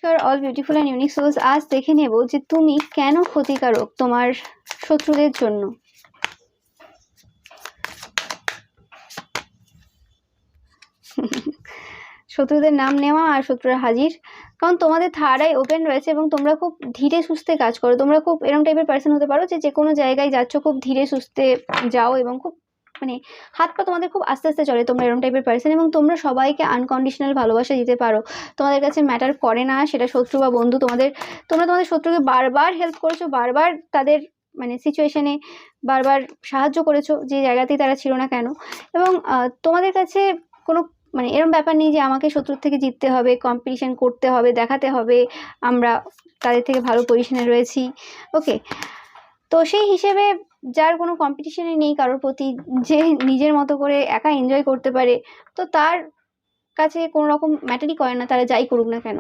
নমস্কার all beautiful and unique souls. আজ দেখে নেব যে তুমি কেন ক্ষতিকারক তোমার শত্রুদের জন্য। শত্রুদের নাম নেওয়া আর শত্রুরা হাজির, কারণ তোমাদের থার্ড আই ওপেন রয়েছে এবং তোমরা খুব ধীরে সুস্থে কাজ করো। তোমরা খুব এরকম টাইপের পার্সন হতে পারো যে কোনো জায়গায় যাচ্ছ খুব ধীরে সুস্থে যাও এবং খুব মানে হাত পা তোমাদের খুব আস্তে আস্তে চলে। তোমরা এরকম টাইপের পার্সন এবং তোমরা সবাইকে আনকন্ডিশনাল ভালোবাসা দিতে পারো। তোমাদের কাছে ম্যাটার করে না সেটা শত্রু বা বন্ধু। তোমরা তোমাদের শত্রুকে বারবার হেল্প করেছো, বারবার তাদের সিচুয়েশনে বারবার সাহায্য করেছো, যে জায়গাতেই তারা ছিল না কেন। এবং তোমাদের কাছে কোনো এরকম ব্যাপার নেই যে আমাকে শত্রুর থেকে জিততে হবে, কম্পিটিশন করতে হবে, দেখাতে হবে আমরা তাদের থেকে ভালো পজিশনে রয়েছি। ওকে, তো সেই হিসেবে যার কোনো কম্পিটিশনে নেই কারোর প্রতি, যে নিজের মতো করে একা এনজয় করতে পারে, তো তার কাছে কোনো রকম ম্যাটারই করে না তারা যাই করুক না কেন।